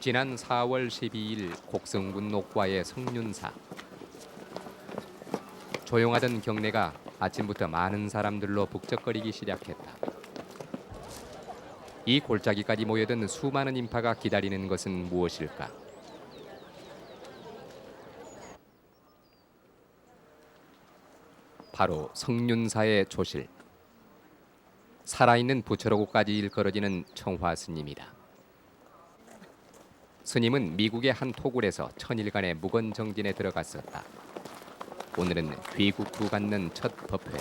지난 4월 12일 곡성군 녹과의 성륜사. 조용하던 경내가 아침부터 많은 사람들로 북적거리기 시작했다. 이 골짜기까지 모여든 수많은 인파가 기다리는 것은 무엇일까? 바로 성륜사의 조실. 살아있는 부처로고까지 일컬어지는 청화 스님이다. 스님은 미국의 한 토굴에서 천일간의 무건정진에 들어갔었다. 오늘은 귀국 후 갖는 첫 법회.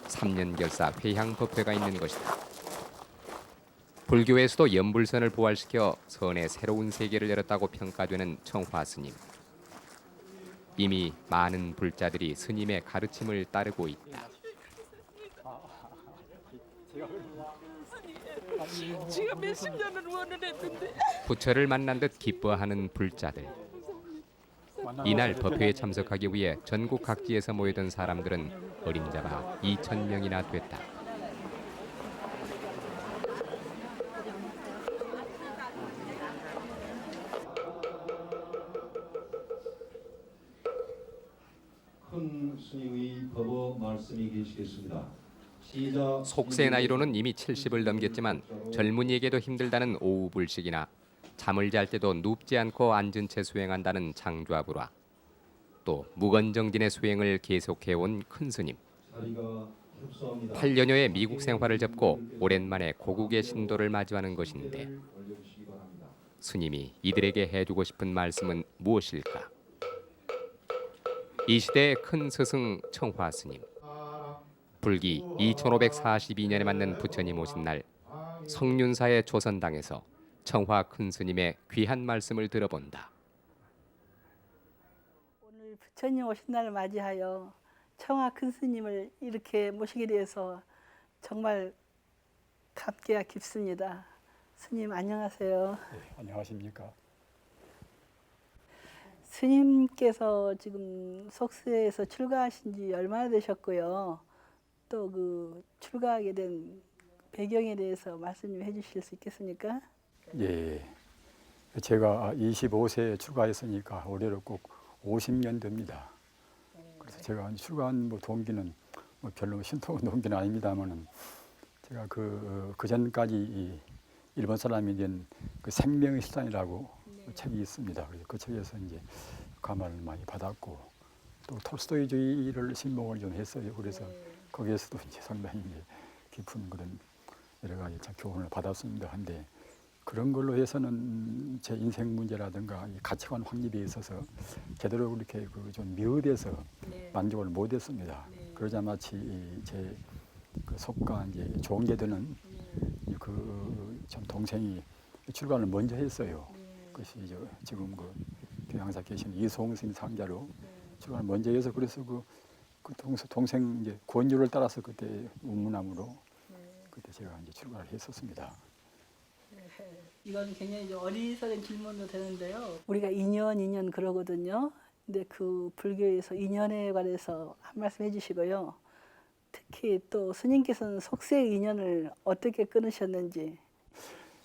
3년결사 회향 법회가 있는 것이다. 불교에서도 연불선을 부활시켜 선의 새로운 세계를 열었다고 평가되는 청화 스님. 이미 많은 불자들이 스님의 가르침을 따르고 있다. 지가 몇십 년을 원을 했는데 부처를 만난 듯 기뻐하는 불자들. 이날 법회에 참석하기 위해 전국 각지에서 모이던 사람들은 어림잡아 2,000명이나 됐다. 큰 스님의 법어 말씀이 계시겠습니다. 속세 나이로는 이미 70을 넘겼지만 젊은이에게도 힘들다는 오후 불식이나 잠을 잘 때도 눕지 않고 앉은 채 수행한다는 장좌불화, 또 무건정진의 수행을 계속해온 큰 스님. 8년여의 미국 생활을 접고 오랜만에 고국의 신도를 마주하는 것인데 스님이 이들에게 해주고 싶은 말씀은 무엇일까? 이 시대의 큰 스승 청화 스님. 불기 2542년에 맞는 부처님 오신 날 성륜사의 조선당에서 청화 큰 스님의 귀한 말씀을 들어본다. 오늘 부처님 오신 날을 맞이하여 청화 큰 스님을 이렇게 모시게 되어서 정말 감개가 깊습니다. 스님 안녕하세요. 네, 안녕하십니까? 스님께서 지금 속세에서 출가하신 지 얼마나 되셨고요. 또 그 출가하게 된 배경에 대해서 말씀 좀 해주실 수 있겠습니까? 예, 제가 25세에 출가했으니까 올해로 꼭 50년 됩니다. 그래서 제가 출가한 동기는 별로 신통한 동기는 아닙니다만은 제가 그 전까지 일본 사람이 된 그 생명의 실상이라고 책이 있습니다. 그래서 그 책에서 이제 감화를 많이 받았고 또 톨스토이주의를 신봉을 좀 했어요. 그래서 거기에서도 이제 상당히 이제 깊은 그런 여러 가지 교훈을 받았습니다. 한데 그런 걸로 해서는 제 인생 문제라든가 이 가치관 확립에 있어서 제대로 그렇게 좀 미흡해서 만족을 못했습니다. 그러자 마치 제 그 속가 이제 좋은 되는 참 동생이 출가를 먼저 했어요. 그것이 지금 그 교양사 계신 이송승 상자로 출가를 먼저 해서 그래서 그 동생 이제 권유를 따라서 그때 운문함으로 그때 제가 이제 출가를 했었습니다. 이건 굉장히 좀 어리석은 질문도 되는데요. 우리가 인연 그러거든요. 근데 그 불교에서 인연에 관해서 한 말씀 해주시고요. 특히 또 스님께서는 속세의 인연을 어떻게 끊으셨는지.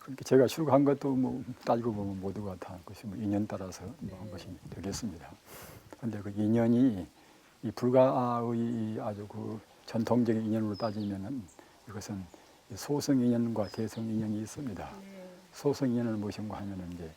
그렇게 제가 출가한 것도 따지고 보면 모두가 다 그것이 인연 따라서 한 것이 되겠습니다. 그런데 그 인연이 이 불가의 아주 그 전통적인 인연으로 따지면은 이것은 소승 인연과 대승 인연이 있습니다. 소승 인연을 무엇인가 하면은 이제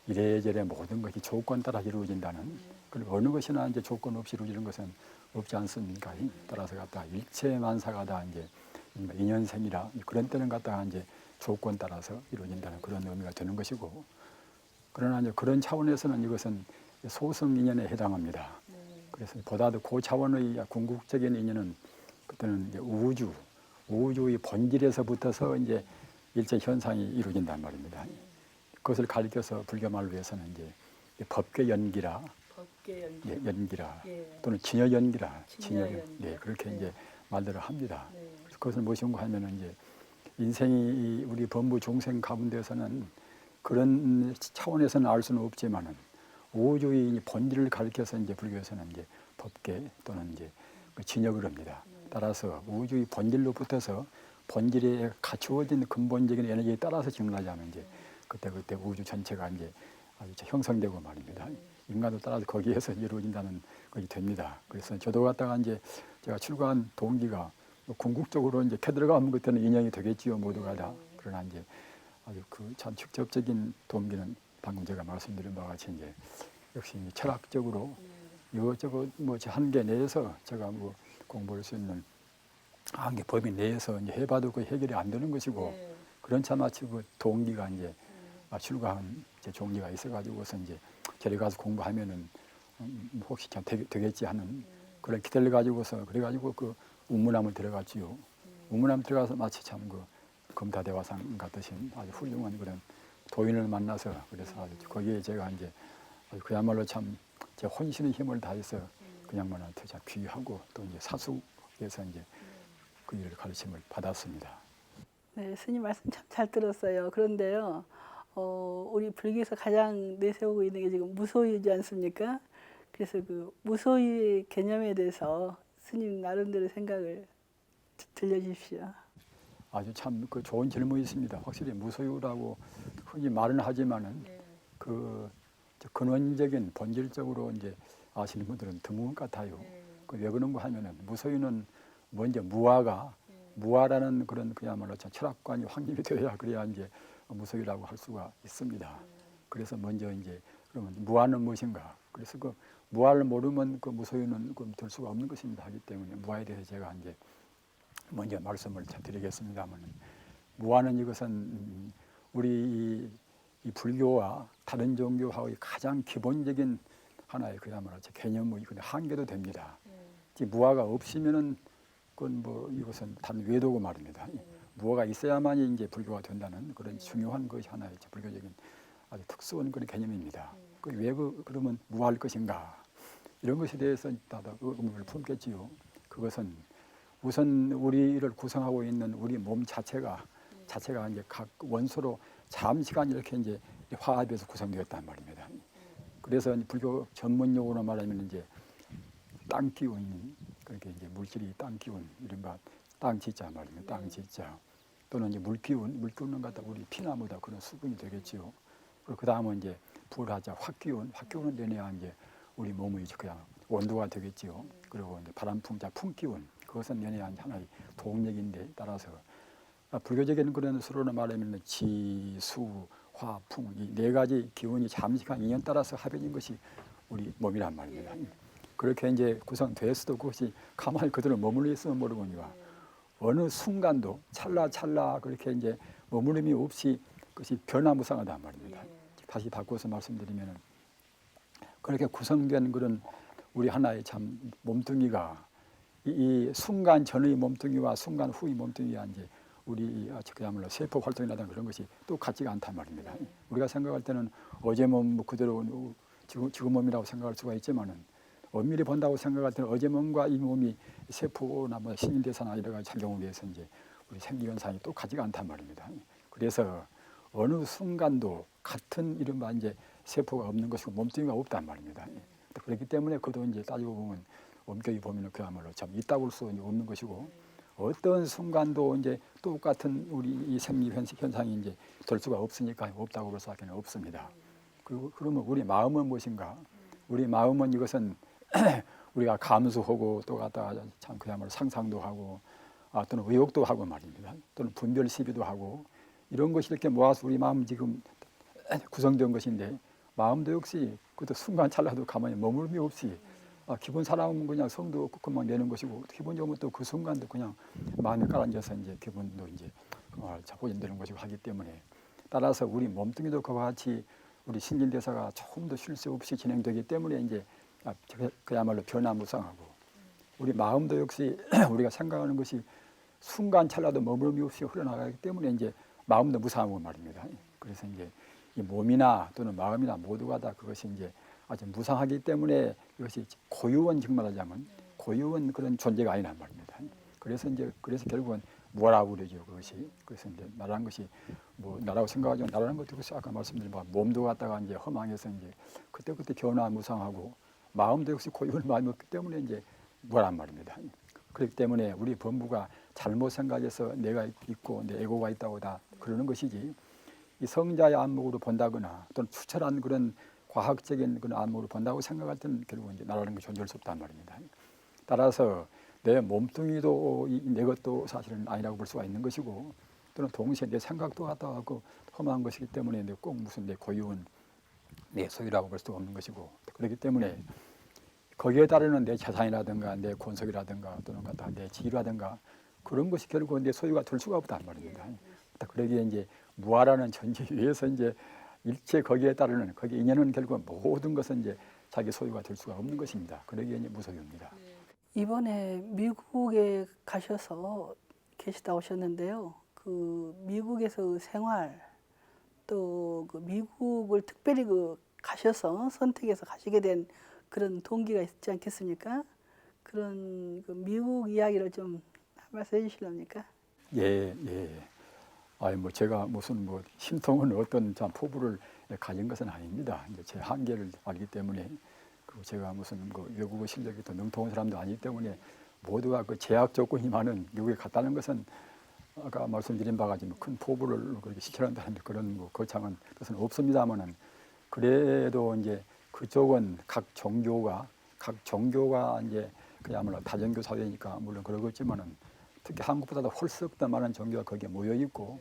이래저래 모든 것이 조건 따라 이루어진다는, 그리고 어느 것이나 이제 조건 없이 이루어지는 것은 없지 않습니까? 따라서 갖다가 일체 만사가 다 이제 인연생이라 그런 때는 갖다가 이제 조건 따라서 이루어진다는 그런 의미가 되는 것이고, 그러나 이제 그런 차원에서는 이것은 소승 인연에 해당합니다. 그래서 보다도 그 차원의 궁극적인 인연은 그때는 이제 우주의 본질에서부터서 이제 일체 현상이 이루어진단 말입니다. 그것을 가리켜서 불교 말로 해서는 이제 법계 연기라, 연기라, 또는 진여 연기라, 네, 그렇게 이제 말들을 합니다. 그래서 그것을 무엇인가 하면은 이제 인생이 우리 범부 중생 가운데서는 그런 차원에서는 알 수는 없지만은 우주의 본질을 가리켜서 이제 불교에서는 이제 법계 또는 이제 진역을 합니다. 따라서 우주의 본질로부터서 본질에 갖추어진 근본적인 에너지에 따라서 진행하자면 이제 그때 우주 전체가 이제 아주 형성되고 말입니다. 인간도 따라서 거기에서 이루어진다는 것이 됩니다. 그래서 저도 갖다가 이제 제가 출가한 동기가 뭐 궁극적으로 이제 캐들어가면 그때는 인연이 되겠지요, 모두가 다. 그러나 이제 아주 그 참 직접적인 동기는 방금 제가 말씀드린 바와 같이 이제 역시 이제 철학적으로 이것저것 뭐 제 한계 내에서 제가 뭐 공부할 수 있는 한계 범위 내에서 이제 해봐도 그 해결이 안 되는 것이고 그런 차마치 그 동기가 이제 출가한 제 종기가 있어가지고서 이제 저리 가서 공부하면은 혹시 참 되겠지 하는 그런 기대를 가지고서 그래가지고 그 운문함을 들어갔지요. 운문함 들어가서 마치 참 그 검다대화상 같으신 아주 훌륭한 그런 도인을 만나서 그래서 아주 거기에 제가 이제 아주 그야말로 참 제 혼신의 힘을 다해서 그 양반한테 참 귀하고 또 이제 사숙에서 이제 그 일을 가르침을 받았습니다. 네, 스님 말씀 참 잘 들었어요. 그런데요, 우리 불교에서 가장 내세우고 있는 게 지금 무소유지 않습니까? 그래서 그 무소유의 개념에 대해서 스님 나름대로 생각을 들려주십시오. 아주 참 그 좋은 질문이십니다. 확실히 무소유라고 흔히 말은 하지만은 그 근원적인 본질적으로 이제 아시는 분들은 드문 것 같아요. 그 왜 그런가 하면은 무소유는 먼저 무아라는 그런 그야말로 철학관이 확립이 되어야 그래야 이제 무소유라고 할 수가 있습니다. 그래서 먼저 이제 그러면 무아는 무엇인가? 그래서 그 무아를 모르면 그 무소유는 될 수가 없는 것입니다. 하기 때문에 무아에 대해서 제가 이제 먼저 말씀을 드리겠습니다만 무아는 이것은 우리 이 불교와 다른 종교하고의 가장 기본적인 하나의 그야말로 개념의 한계도 됩니다. 무아가 없으면은 그건 뭐 이것은 단 외도고 말입니다. 무아가 있어야만이 이제 불교가 된다는 그런 중요한 것이 하나의 불교적인 아주 특수한 그런 개념입니다. 왜 그러면 무아할 것인가? 이런 것에 대해서 다들 의문을 품겠지요. 그것은 우선 우리를 구성하고 있는 우리 몸 자체가 이제 각 원소로 잠시간 이렇게 이제 화합해서 구성되었단 말입니다. 그래서 불교 전문 용어로 말하면 이제 땅 기운, 그렇게 이제 물질이 땅 기운, 이른바 땅지자 말입니다. 땅지자 또는 이제 물기운은 갖다 우리 피나무다 그런 수분이 되겠지요. 그리고 그 다음은 이제 불하자 화기운은 되내야 이제 우리 몸의 그냥 온도가 되겠지요. 그리고 이제 바람풍자 풍기운, 그것은 연해야 하나의 동력인데 따라서 불교적인 그런 수로로 말하면 지, 수, 화, 풍 이 네 가지 기운이 잠시간 인연 따라서 합해진 것이 우리 몸이란 말입니다. 그렇게 이제 구성되었어도 그것이 가만히 그대로 머물러 있으면 모르거니와 어느 순간도 찰나 그렇게 이제 머무름이 없이 그것이 변화무쌍하단 말입니다. 다시 바꿔서 말씀드리면은 그렇게 구성된 그런 우리 하나의 참 몸뚱이가 이 순간 전의 몸뚱이와 순간 후의 몸뚱이와 이제 우리 그야말로 세포 활동이라든가 그런 것이 똑같지가 않단 말입니다. 우리가 생각할 때는 어제 몸 그대로 지금 몸이라고 생각할 수가 있지만은 엄밀히 본다고 생각할 때는 어제 몸과 이 몸이 세포나 뭐 신진대사나 여러 가지 작용에 의해서 이제 우리 생리 현상이 똑같지가 않단 말입니다. 그래서 어느 순간도 같은 이른바 이제 세포가 없는 것이고 몸뚱이가 없단 말입니다. 그렇기 때문에 그도 이제 따지고 보면 엄격히 보면 그야말로 참 있다고 할 수 없는 것이고 어떤 순간도 이제 똑같은 우리 이 생리 현상이 이제 될 수가 없으니까 없다고 볼 수밖에 없습니다. 그리고 그러면 우리 마음은 무엇인가? 우리 마음은 이것은 우리가 감수하고 또 갖다가 참 그야말로 상상도 하고 또는 의욕도 하고 말입니다. 또는 분별 시비도 하고 이런 것이 이렇게 모아서 우리 마음 지금 구성된 것인데 마음도 역시 그것도 순간 찰나도 가만히 머물음이 없이 기본 사람은 그냥 성도 그만 내는 것이고 기본적으로 또 그 순간도 그냥 마음에 깔아앉아서 이제 기분도 이제 보존되는 것이고 하기 때문에 따라서 우리 몸뚱이도 그와 같이 우리 신진대사가 조금 더 쉴 새 없이 진행되기 때문에 이제 그야말로 변화무쌍하고 우리 마음도 역시 우리가 생각하는 것이 순간 찰나도 머무름이 없이 흘러나가기 때문에 이제 마음도 무상하고 말입니다. 그래서 이제 이 몸이나 또는 마음이나 모두가 다 그것이 이제 아주 무상하기 때문에 이것이 고유한 정말하자면 고유한 그런 존재가 아니란 말입니다. 그래서 결국은 뭐라고 그러죠 그것이. 그래서 이제 나라는 것이 뭐 나라고 생각하지만 나라는 것도 그것이 아까 말씀드린 바 몸도 갖다가 이제 허망해서 이제 그때 변화무상하고 마음도 역시 고유한 마음이 없기 때문에 이제 뭐란 말입니다. 그렇기 때문에 우리 범부가 잘못 생각해서 내가 있고 내 에고가 있다고 다 그러는 것이지 이 성자의 안목으로 본다거나 또는 추천한 그런 과학적인 그런 안목으로 본다고 생각할 때는 결국 이제 나라는 게 존재할 수 없단 말입니다. 따라서 내 몸뚱이도 내 것도 사실은 아니라고 볼 수가 있는 것이고 또는 동시에 내 생각도 갖다 갖고 험한 것이기 때문에 꼭 무슨 내 고유한 내 소유라고 볼 수도 없는 것이고 그렇기 때문에 거기에 따르는 내 재산이라든가 내 권속이라든가 또는 갖다 내 지위라든가 그런 것이 결국 내 소유가 될 수가 없단 말입니다. 그러기에 이제 무아라는 전제 위에서 이제 일체 거기에 따르는 거기에 인연은 결국 모든 것은 이제 자기 소유가 될 수가 없는 것입니다. 그러기에 이제 무소유입니다. 이번에 미국에 가셔서 계시다 오셨는데요. 그 미국에서 생활 또 그 미국을 특별히 그 가셔서 선택해서 가시게 된 그런 동기가 있지 않겠습니까? 그런 그 미국 이야기를 좀 한 말씀 해주실랍니까? 예, 예. 아니 뭐 제가 무슨 뭐 신통은 어떤 참 포부를 가진 것은 아닙니다. 이제 제 한계를 알기 때문에 그리고 제가 무슨 그 외국어 실력이 더 능통한 사람도 아니기 때문에 모두가 그 제약 조건이 많은 미국에 갔다는 것은 아까 말씀드린 바가 지금 큰 포부를 그렇게 시켜낸다는 그런 뭐 거창한 것은 없습니다만은 그래도 이제 그쪽은 각 종교가 이제 그야말로 다종교 사회니까 물론 그러겠지만은 특히 한국보다도 훨씬 더 많은 종교가 거기에 모여 있고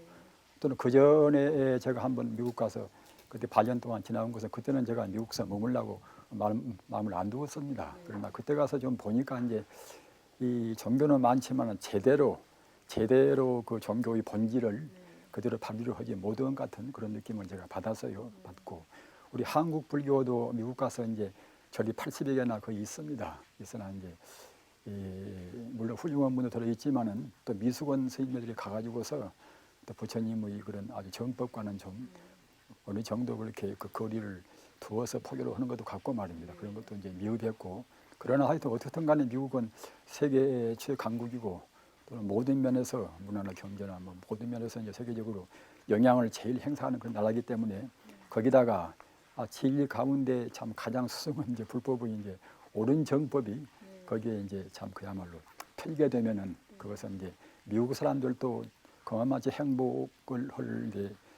또는 그 전에 제가 한번 미국 가서 그때 8년 동안 지나온 것은 그때는 제가 미국에서 머물라고 마음을 안 두었습니다. 그러나 그때 가서 좀 보니까 이제 이 종교는 많지만은 제대로 그 종교의 본질을 그대로 발휘를 하지 못한 같은 그런 느낌을 제가 받았어요. 받고 우리 한국 불교도 미국 가서 이제 절이 80여 개나 거의 있습니다. 있으나 이제 물론 훌륭한 분도 들어 있지만은 또 미숙원 스님들이 가가지고서 또 부처님의 그런 아주 정법과는 좀 어느 정도 그렇게 그 거리를 두어서 포교를 하는 것도 같고 말입니다. 그런 것도 이제 미흡했고 그러나 하여튼 어떻든 간에 미국은 세계의 최강국이고 또는 모든 면에서 문화나 경제나 뭐 모든 면에서 이제 세계적으로 영향을 제일 행사하는 그런 나라이기 때문에 거기다가 진리 가운데 참 가장 수승은 이제 불법의 이제 옳은 정법이 거기에 이제 참 그야말로 펴게 되면은 그것은 이제 미국 사람들도 그만마치 행복을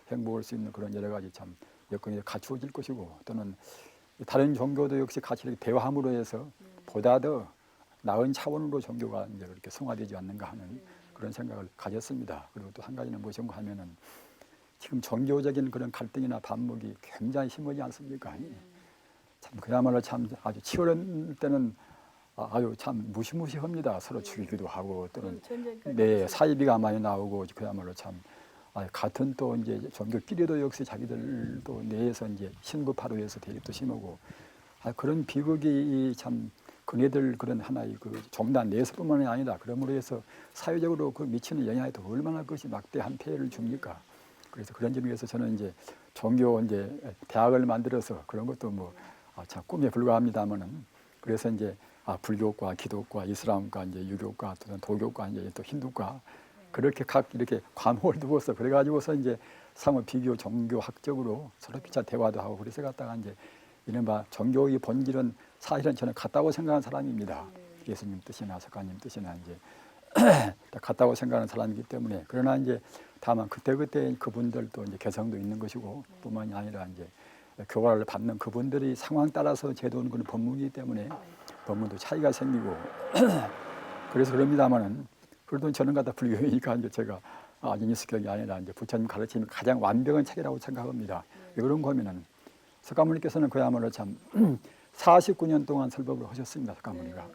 행복할 수 있는 그런 여러 가지 참 여건이 갖추어질 것이고 또는 다른 종교도 역시 같이 이렇게 대화함으로 해서 보다 더 나은 차원으로 종교가 이제 그렇게 성화되지 않는가 하는 그런 생각을 가졌습니다. 그리고 또 한 가지는 무엇인가 하면은 지금 종교적인 그런 갈등이나 반목이 굉장히 심하지 않습니까? 참 그야말로 참 아주 치열한 때는 아유 참 무시무시합니다. 서로 죽이기도 하고 또는 네 사이비가 많이 나오고 그야말로 참 같은 또 이제 종교끼리도 역시 자기들 또 내에서 이제 신급하로 해서 대립도 심하고 그런 비극이 참 그네들 그런 하나의 그 종단 내에서뿐만이 아니다. 그러므로 해서 사회적으로 그 미치는 영향이 또 얼마나 그것이 막대한 폐해를 줍니까? 그래서 그런 점에서 저는 이제 종교 이제 대학을 만들어서 그런 것도 뭐 참 꿈에 불과합니다만은 그래서 이제 불교과 기독과 이슬람과 이제 유교과 또는 도교과 이제 또 힌두과 그렇게 각 이렇게 과목을 두고서 그래가지고서 이제 상호 비교 종교학적으로 서로 피차 대화도 하고 그래서 갖다가 이제 이른바 종교의 본질은 사실은 저는 같다고 생각하는 사람입니다. 예수님 뜻이나 석가님 뜻이나 이제 다 같다고 생각하는 사람이기 때문에 그러나 이제 다만 그때 그분들도 이제 개성도 있는 것이고 뿐만이 아니라 이제 교화를 받는 그분들이 상황 따라서 제도는 그런 법문이기 때문에 법문도 차이가 생기고 그래서 그럽니다만은 그래도 저는 갖다 불교이니까 이제 제가 아니스격이 아니라 이제 부처님 가르침이 가장 완벽한 책이라고 생각합니다. 왜 그런가 하면은 석가모니께서는 그야말로 참 49년 동안 설법을 하셨습니다. 석가모니가.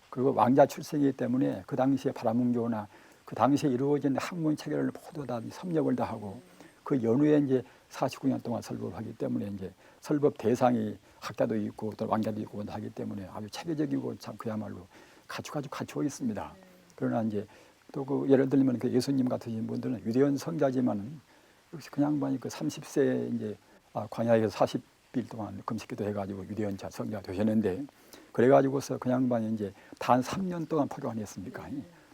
그리고 왕자 출생이기 때문에 그 당시에 바라문교나 그 당시에 이루어진 학문 체계를 모두 다 섭렵을 다 하고 그 연후에 이제 49년 동안 설법을 하기 때문에 이제 설법 대상이 학자도 있고 또 왕자도 있고 하기 때문에 아주 체계적이고 참 그야말로 갖추어 있습니다. 그러나 이제 또 그 예를 들면 그 예수님 같으신 분들은 위대한 성자지만은 역시 그냥 보니 그 30세 이제 광야에서 40일 동안 금식기도 해가지고 위대한 성자가 되셨는데 그래가지고서 그 양반이 이제 단 3년 동안 포교 안 했습니까?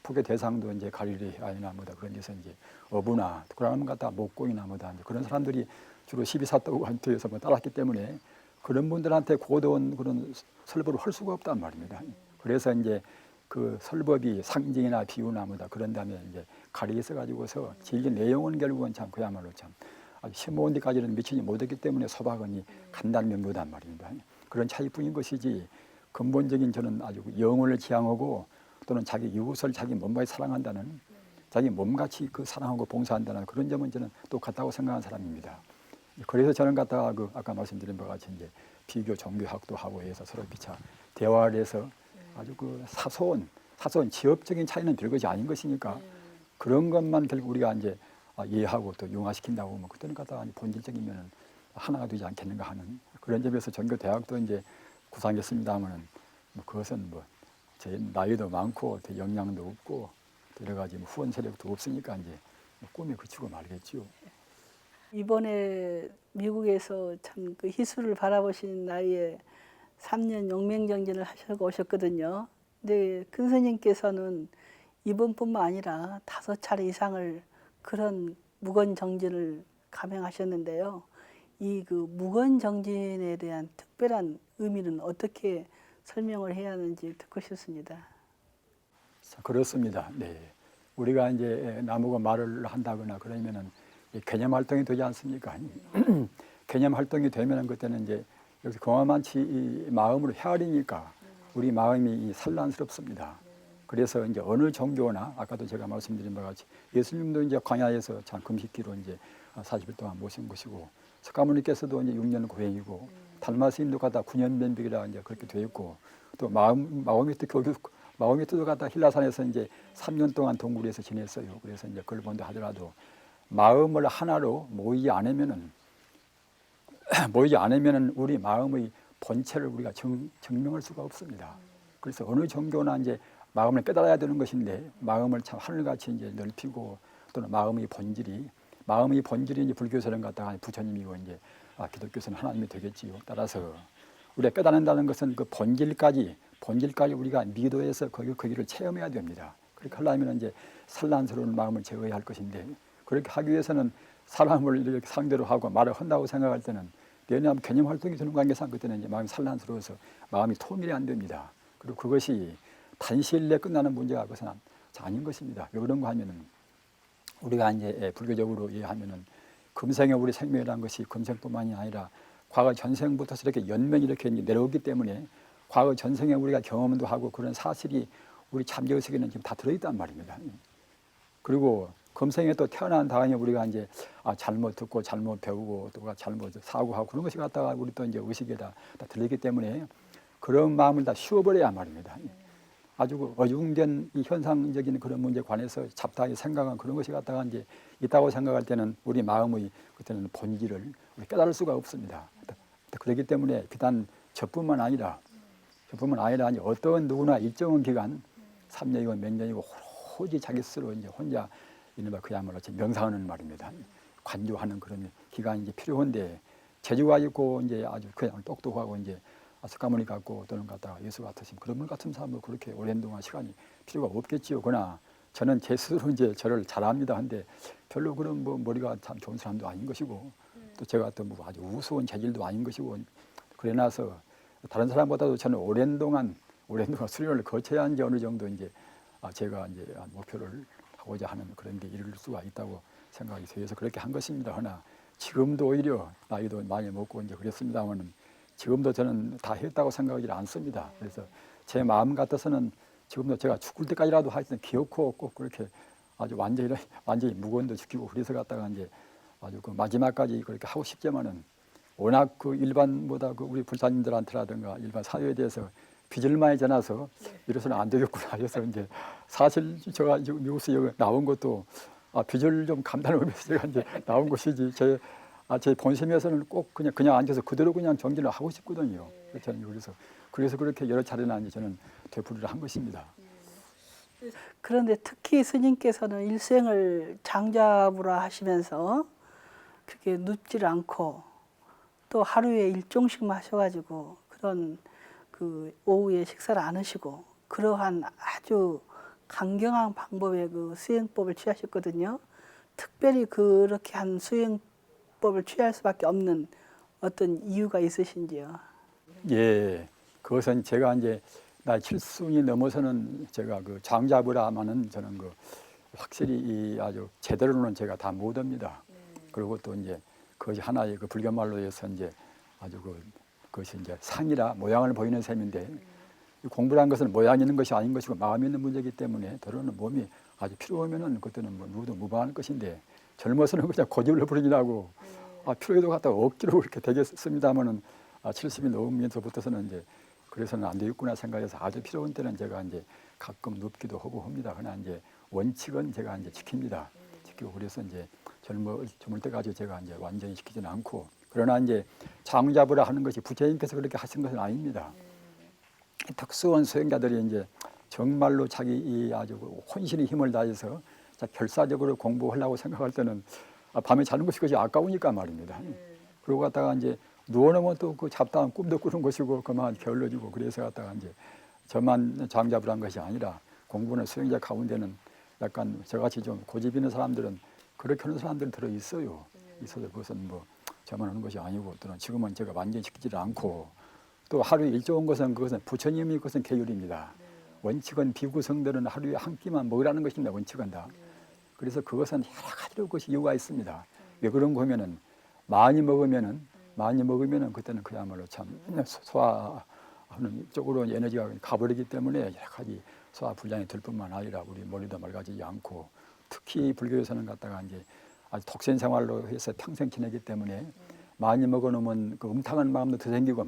포교 대상도 이제 갈릴리 아니나 뭐다 그런 데서 이제 어부나 그런 갖다 목공이나 뭐다 이제 그런 사람들이 주로 12사도한테서 뭐 따랐기 때문에 그런 분들한테 고도한 그런 설법을 할 수가 없단 말입니다. 그래서 이제 그 설법이 상징이나 비유나 뭐다 그런 다음에 이제 가리에 써가지고서 질긴 내용은 결국은 참 그야말로 참 아주 심오한 데까지는 미치지 못했기 때문에 소박은이 간단 명료단 말입니다. 그런 차이뿐인 것이지 근본적인 저는 아주 영혼을 지향하고 또는 자기 이웃을 자기 몸같이 사랑한다는 자기 몸같이 그 사랑하고 봉사한다는 그런 점은 저는 똑같다고 생각하는 사람입니다. 그래서 저는 갖다가 그 아까 말씀드린 바와 같이 이제 비교 종교학도 하고 해서 서로 기차 대화를 해서 아주 그 사소한 지엽적인 차이는 별것이 아닌 것이니까 그런 것만 결국 우리가 이제 이해하고 또 융화시킨다고 뭐 그때는 갖다가 본질적이면은 하나가 되지 않겠는가 하는 그런 점에서 전교 대학도 이제 구상했습니다만은 뭐 그것은 뭐 제 나이도 많고 또 역량도 없고 여러 가지 뭐 후원 세력도 없으니까 이제 꿈에 그치고 말겠지요. 이번에 미국에서 참 그 희수를 바라보신 나이에 3년 용맹정진을 하시고 오셨거든요. 근데 큰 스님께서는 이번뿐만 아니라 5차례 이상을 그런 무건정진을 감행하셨는데요. 이 그 무건정진에 대한 특별한 의미는 어떻게 설명을 해야 하는지 듣고 싶습니다. 자, 그렇습니다. 네. 우리가 이제 나무가 말을 한다거나 그러면은 개념 활동이 되지 않습니까? 개념 활동이 되면은 그때는 이제 여기서 공화만치 이 마음으로 헤아리니까 우리 마음이 산란스럽습니다. 그래서 이제 어느 종교나 아까도 제가 말씀드린 바와 같이 예수님도 이제 광야에서 참 금식기로 이제 40일 동안 모신 것이고 석가모니께서도 이제 6년 고행이고 달마스님도 갖다 9년 면벽이라 이제 그렇게 되어 있고 또 마오미트 교육 마오미트도 갖다 힐라산에서 이제 3년 동안 동굴에서 지냈어요. 그래서 이제 그걸 본다 하더라도 마음을 하나로 모이지 않으면은 우리 마음의 본체를 우리가 증명할 수가 없습니다. 그래서 어느 종교나 이제 마음을 깨달아야 되는 것인데 마음을 참 하늘같이 이제 넓히고 또는 마음의 본질이 이제 불교에서는 갖다가 부처님이고 이제 기독교에서는 하나님이 되겠지요. 따라서 우리가 깨닫는다는 것은 그 본질까지 우리가 미도에서 거기를 체험해야 됩니다. 그렇게 하려면 이제 산란스러운 마음을 제어해야 할 것인데 그렇게 하기 위해서는 사람을 이렇게 상대로 하고 말을 한다고 생각할 때는 왜냐하면 개념 활동이 드는 관계상 그때는 이제 마음이 산란스러워서 마음이 통일이 안 됩니다. 그리고 그것이 단시일 내에 끝나는 문제가 그것은 아닌 것입니다. 왜 그런가 하면은 우리가 이제 불교적으로 이해하면은 금생에 우리 생명이라는 것이 금생뿐만이 아니라 과거 전생부터 이렇게 연면이 이렇게 내려오기 때문에 과거 전생에 우리가 경험도 하고 그런 사실이 우리 참여의식에는 지금 다 들어있단 말입니다. 그리고 금생에 또 태어난 다음에 우리가 이제 잘못 듣고 잘못 배우고 또 잘못 사고하고 그런 것이 갖다가 우리 또 이제 의식에 다 들리기 때문에 그런 마음을 다 씌워버려야 말입니다. 아주 어중된 이 현상적인 그런 문제에 관해서 잡다하게 생각한 그런 것이 갖다가 이제 있다고 생각할 때는 우리 마음의 그때는 본질을 우리 깨달을 수가 없습니다. 그렇기 때문에 비단 저뿐만 아니라 이제 어떤 누구나 일정한 기간 3년이고 몇 년이고 오로지 자기 스스로 이제 혼자 이른바 그야말로 명상하는 말입니다. 관조하는 그런 기간이 이제 필요한데 재주가 있고 이제 아주 그냥 똑똑하고 이제 석가모니 같고 또는 갖다가 예수 같으신 그런 분 같은 사람은 그렇게 오랜 동안 시간이 필요가 없겠지요. 그러나 저는 제 스스로 이제 저를 잘합니다. 한데 별로 그런 뭐 머리가 참 좋은 사람도 아닌 것이고 또 제가 또 뭐 아주 우스운 재질도 아닌 것이고 그래 나서 다른 사람보다도 저는 오랜 동안 수련을 거쳐야 이제 어느 정도 이제 제가 이제 목표를 하고자 하는 그런 데 이룰 수가 있다고 생각이 되어서 그렇게 한 것입니다. 그러나 지금도 오히려 나이도 많이 먹고 이제 그랬습니다만은 지금도 저는 다 했다고 생각하지 않습니다. 그래서 제 마음 같아서는 지금도 제가 죽을 때까지라도 하여튼 기어코 꼭 그렇게 아주 완전히 무건도 지키고 그래서 갔다가 이제 아주 그 마지막까지 그렇게 하고 싶지만은 워낙 그 일반보다 그 우리 불사님들한테라든가 일반 사회에 대해서 빚을 많이 져놔서 이래서는 안 되겠구나 해서 이제 사실 제가 지금 미국에서 여기 나온 것도 빚을 좀 감당하면서 제가 이제 나온 것이지 제 본심에서는 꼭 그냥 앉아서 그대로 그냥 정진을 하고 싶거든요. 그래서 그렇게 여러 차례나 이제 저는 되풀이를 한 것입니다. 그런데 특히 스님께서는 일생을 장자부라 하시면서 그렇게 눕질 않고 또 하루에 일종씩만 하셔가지고 그런 그 오후에 식사를 안 하시고 그러한 아주 강경한 방법의 그 수행법을 취하셨거든요. 특별히 그렇게 한 수행법을 취할 수밖에 없는 어떤 이유가 있으신지요? 예, 그것은 제가 이제 나이 7순이 넘어서는 제가 그 장자부라 하면은 저는 그 확실히 아주 제대로는 제가 다 못합니다. 그리고 또 이제 그것이 하나의 그 불교 말로 해서 이제 아주 그것이 이제 상이라 모양을 보이는 셈인데 이 공부란 것은 모양이 있는 것이 아닌 것이고 마음이 있는 문제이기 때문에 때로는 몸이 아주 필요하면은 그때는 뭐 누구도 무방할 것인데 젊어서는 그냥 고집을 부리느라고 필요해도 갖다가 억지로 그렇게 되겠습니다만은 70이 넘으면서부터서는 이제 그래서는 안 되겠구나 생각해서 아주 필요한 때는 제가 이제 가끔 눕기도 하고 합니다. 그러나 이제 원칙은 제가 이제 지킵니다. 지키고 그래서 이제 젊을 때까지 제가 이제 완전히 지키지는 않고 그러나 이제 장잡으라 하는 것이 부처님께서 그렇게 하신 것은 아닙니다. 특수한 수행자들이 이제 정말로 자기 이 아주 혼신의 힘을 다해서 결사적으로 공부하려고 생각할 때는 밤에 자는 것이 그것이 아까우니까 말입니다. 그러고 갔다가 이제 누워놓으면 또 그 잡다한 꿈도 꾸는 것이고 그만 게을러지고 그래서 갔다가 이제 저만 장잡으란 것이 아니라 공부는 수행자 가운데는 약간 저같이 좀 고집 있는 사람들은 그렇게 하는 사람들이 들어 있어요. 있어서 그것은 뭐 저만 하는 것이 아니고 또는 지금은 제가 완전히 시키지를 않고 또 하루에 일조한 것은 그것은 부처님이 그것은 계율입니다. 원칙은 비구성들은 하루에 한 끼만 먹으라는 것입니다. 원칙은 다. 그래서 그것은 여러 가지로 그것이 이유가 있습니다. 왜 그런 거 하면은 많이 먹으면은 그때는 그야말로 참 소화하는 쪽으로 에너지가 가버리기 때문에 여러 가지 소화 불량이 될 뿐만 아니라 우리 머리도 맑아지지 않고 특히 불교에서는 갖다가 이제 아주 독신 생활로 해서 평생 지내기 때문에 많이 먹어놓으면 그 음탕한 마음도 더 생기고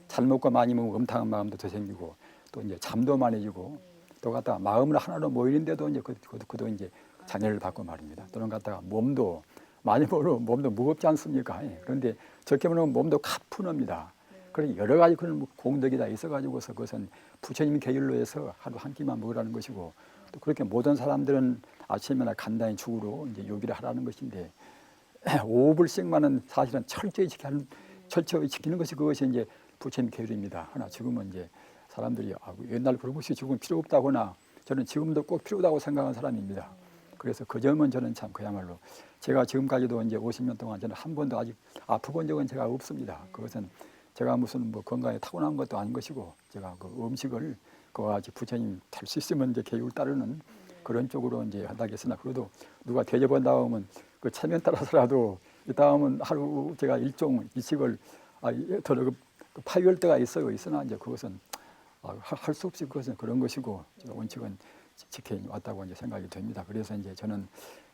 잘 먹고 많이 먹으면 음탕한 마음도 더 생기고 또 이제 잠도 많아지고 또 갖다가 마음을 하나로 모이는데도 이제 그도 이제 장애를 받고 말입니다. 또는 갖다가 몸도 많이 먹으면 몸도 무겁지 않습니까? 그런데 적게 먹으면 몸도 가뿐합니다. 그래서 여러 가지 그런 공덕이 다 있어가지고서 그것은 부처님 계율로 해서 하루 한 끼만 먹으라는 것이고 또 그렇게 모든 사람들은 아침이나 간단히 죽으로 이제 요기를 하라는 것인데 5불씩만은 사실은 철저히 지키는 것이 그것이 이제 부처님 계율입니다. 하나 지금은 이제 사람들이 옛날 그런 것이 지금 필요 없다거나 저는 지금도 꼭 필요하다고 생각하는 사람입니다. 그래서 그 점은 저는 참 그야말로 제가 지금까지도 이제 50년 동안 저는 한 번도 아직 아프본 적은 제가 없습니다. 그것은 제가 무슨 뭐 건강에 타고난 것도 아닌 것이고 제가 그 음식을 그와 같이 부처님 될 수 있으면 이제 계율 따르는 그런 쪽으로 이제 한다겠으나 그래도 누가 대접한 다음은 그 체면 따라서라도 이 다음은 하루 제가 일종 일식을 파유할 때가 있어요. 있으나 이제 그것은 할 수 없이 그것은 그런 것이고 제가 원칙은 지켜왔다고 이제 생각이 됩니다. 그래서 이제 저는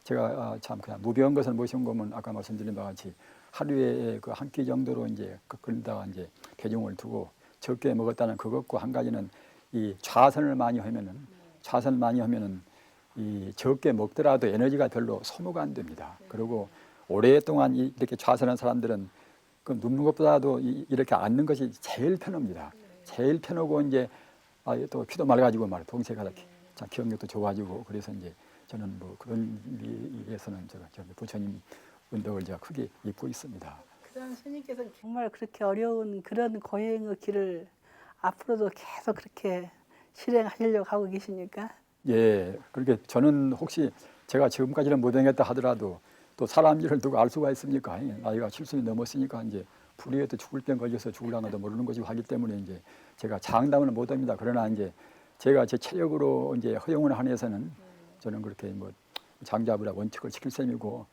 제가 참 그냥 무병한 것을 모신 거면 아까 말씀드린 바와 같이 하루에 그 한 끼 정도로 이제 그러다가 이제 개중을 두고 적게 먹었다는 그것과 한 가지는 이 좌선을 많이 하면은 이 적게 먹더라도 에너지가 별로 소모가 안 됩니다. 그리고 오랫동안 이렇게 좌선한 사람들은 그 눕는 것보다도 이렇게 앉는 것이 제일 편합니다. 제일 편하고 이제 또 피도 맑아지고 동시에 참 기억력도 좋아지고 그래서 이제 저는 뭐 그런 일에서는 제가 부처님 운동을 제가 크게 입고 있습니다. 그다음 스님께서는 정말 그렇게 어려운 그런 고행의 길을 앞으로도 계속 그렇게 실행하시려고 하고 계십니까? 예, 그렇게 저는 혹시 제가 지금까지는 못 행했다 하더라도 또 사람 일을 누가 알 수가 있습니까? 나이가 70이 넘었으니까 이제 불의에도 죽을 병 걸려서 죽을랑가도 모르는 것이고 하기 때문에 이제 제가 장담을 못 합니다. 그러나 이제 제가 제 체력으로 이제 허용을 한해서는 저는 그렇게 뭐 장잡으라 원칙을 지킬 셈이고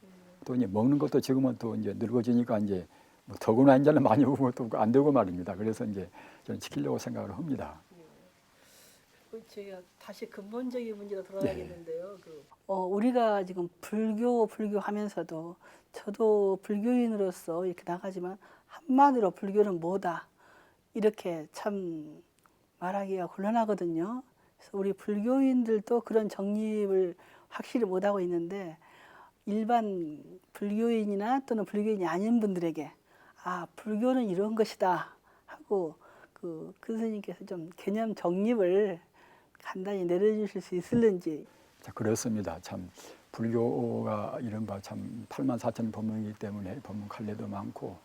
또 이제 먹는 것도 지금은 또 이제 늙어지니까 이제 뭐 더구나 이제는 많이 먹으면 또 안 되고 말입니다. 그래서 이제 저는 지키려고 생각을 합니다. 제가 다시 근본적인 문제로 돌아가겠는데요. 우리가 지금 불교 하면서도 저도 불교인으로서 이렇게 나가지만 한마디로 불교는 뭐다 이렇게 참 말하기가 곤란하거든요. 그래서 우리 불교인들도 그런 정립을 확실히 못하고 있는데 일반 불교인이나 또는 불교인이 아닌 분들에게 불교는 이런 것이다 하고 그 스님께서 좀 개념 정립을 간단히 내려주실 수 있을는지. 자, 그렇습니다. 참 불교가 이른바 참 84,000 법문이기 때문에 법문 갈래도 많고